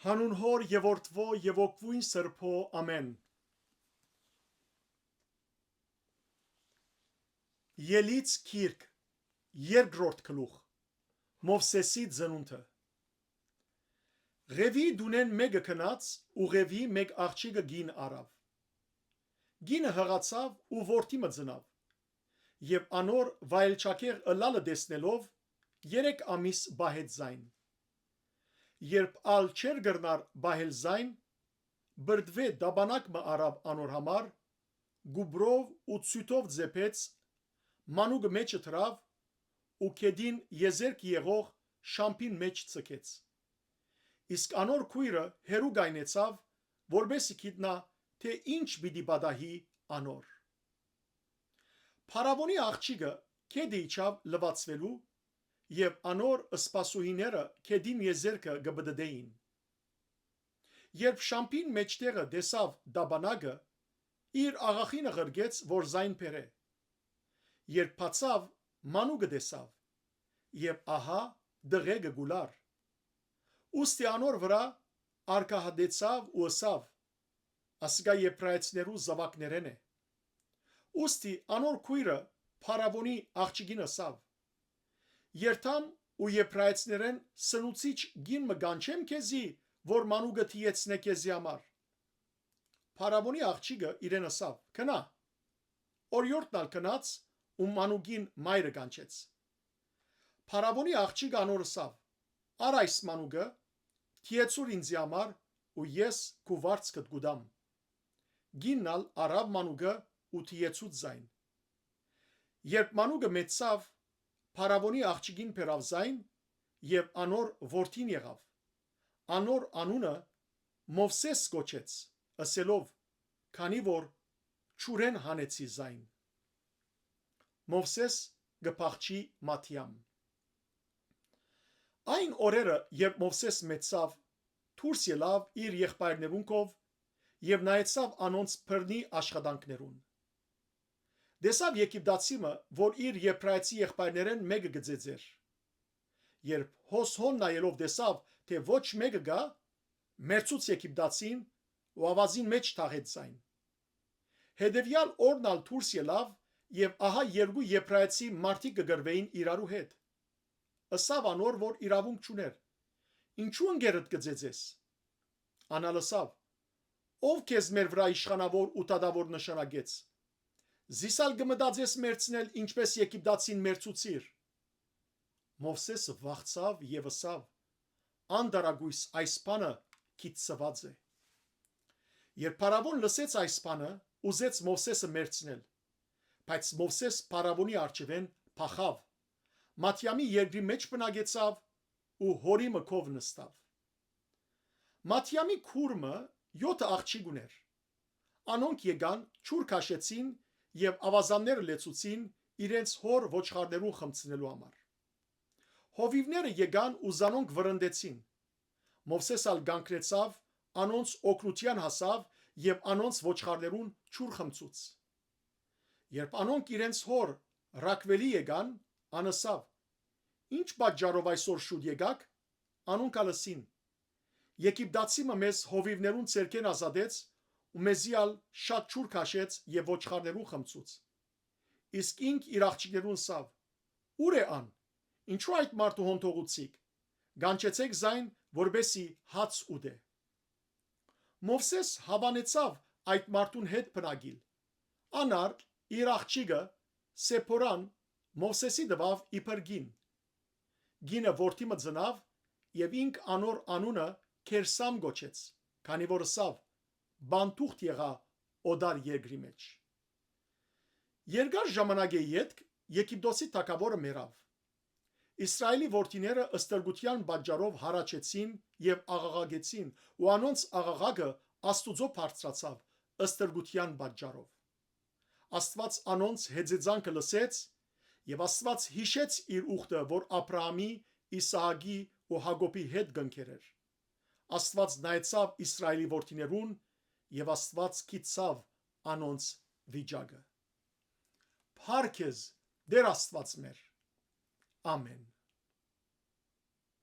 Հանուն Հոր եւ Որդվո եւ Օգվույն Սրբո ամեն։ Ելից քիրք երկրորդ գլուխ Մովսեսի ծնունդը։ Ղևի դունեն մեկը քնած ու Ղևի մեկ աղջիկը գին արավ։ Գինը հղացավ ու որդի մը ծնավ։ Եվ անոր վայելչակեր ըլալը տեսնելով 3 ամիս բահեց զայն։ Երբ ալ չեր գրնար բահել զայն, բրդվե դաբանակ մը արավ անոր համար, գուբրով ու ցույթով ձեփեց, մանուկը մեջը թրավ ու քեդին եզերք եղող շամփին մեջ ցկեց։ Իսկ անոր քույրը հերու գայնեցավ, որբեսի գիտնա, թե ինչ պիտի բադահի անոր։ Փարավոնի աղջիկը քեդի իջավ լվացվելու եւ անոր սպասուհիները քեդին եզերքը գբդդեին։ Երբ շամփին մեջտեղը դեսավ դաբանագը, իր աղախինը ղրգեց, որ զայն փերե։ Երբ բացավ, մանուկը դեսավ, եւ ահա դղեգը գուլար։ Ուստի անոր վրա արկահադեցավ ու ասավ. ասկա եբրայեցներու զավակներեն է։ Ուստի անոր քույրը փարավոնի աղջիկին ասավ. երթամ ու եբրայեցներեն սնուցիչ գին մը գանչեմ քեզի, որ մանուկը թիեցնե քեզի համար։ Փարավոնի աղջիկը իրեն ասավ. քնա։ Օրյորտնալ կնաց ու մանուկին մայրը գանչեց։ Փարավոնի աղջիկը անոր ասավ. առ այս մանուկը թիեցուր ինձի համար ու ես քու վարձքդ գուդամ։ Գիննալ արավ մանուկը ու թիեցուց զայն։ Երբ մանուկը մեծավ, փարավոնի աղջիկին բերավ զայն եւ անոր որդին եղավ։ Անոր անունը Մովսես կոչեց, ասելով. քանի որ ճուրեն հանեցի զայն։ Մովսես գփախչի Մաթիամ։ Այն օրերը, երբ Մովսես մեծավ, դուրս ելավ իր եղբայրներուն կով եւ նայեցավ անոնց բռնի աշխատանքներուն։ Դեսավ Եգիպտացիմը, որ իր եբրայեցի եղբայրներեն մեկը գծեծեր։ Երբ հոսհոն նայելով դեսավ, թե ոչ մեկը գա, մերցուց Եգիպտացին ու ավազին մեջ թաղեց զայն։ Հետևյալ օրն ալ դուրս ելավ եւ ահա երկու եբրայեցի մարդիկ կգրվեին իրարու հետ։ Ասավ անոր, որ իրավունք չուներ. ինչու ընկերդ կծեծես։ Անալսավ. ով քեզ մեր վրա իշխանավոր ու տադավոր նշանակեց։ Զիսալ գմտածես մերցնել, ինչպես Եգիպտացին մերցուցիր։ Մովսեսը վախցավ եւ ասավ. անդարագույս այս բանը քիծված է։ Երբ փարավոն լսեց այս բանը, ուզեց Մովսեսը մերցնել, բայց Մովսես փարավոնի առջևեն փախավ, Մաթիամի երկրի մեջ բնակեցավ ու հորի մքով նստավ։ Մաթիամի քուրմը 7 աղջիկ ուներ։ Անոնք եկան, ճուր քաշեցին եւ ավազանները լեցուցին իրենց հոր ոչխարներուն խմցնելու համար։ Հովիվները եկան ու զանոնք վրընդեցին։ Մովսես ալ գանկրեցավ, անոնց օգնության հասավ եւ անոնց ոչխարներուն ճուր խմցուց։ Երբ անոնք իրենց հոր Ռակվելի եկան, անասավ. ինչ պատճառով այսօր շուտ եկաք։ Անոնք ալսին. Եգիպտացիմը մեզ հովիվներուն ցերկեն ազատեց ու մեզի ալ շատ ճուր քաշեց եւ ոչխարներուն խմցուց։ Իսկ ինք իր աղջիկներուն ասավ. ուր է ան։ Ինչու այդ մարդու հոնթողուցիկ։ Գանչեցեք զայն, որբեսի հաց ուտե։ Մովսես հավանեցավ այդ մարդուն հետ բնագիլ։ Անար իր աղջիկը Սեփորան Մովսեսի դվավ իբր գին։ Գինը որդի մը ծնավ եւ ինք անոր անունը Քերսամ գոչեց, քանի որ ասավ. բանտուղտ եղա օդար երկրի մեջ։ Երկար ժամանակի յետք Եգիպտոսի թագավորը մեռավ։ Իսրայելի որդիները ըստրգության պատճառով հարաճեցին եւ աղաղակեցին, ու անոնց աղաղակը Աստուծո բարձրացավ ըստրգության պատճառով։ Աստված անոնց հեծեծանքը լսեց եւ Աստված հիշեց իր ուխտը, որ Աբրահամի, Իսահակի ու Հակոբի հետ գնքեր։ Աստված նայեցավ Իսրայելի որդիներուն եւ Աստված գիտցավ անոնց վիճակը։ Փառք քեզ, Տեր Աստված մեր։ Ամեն։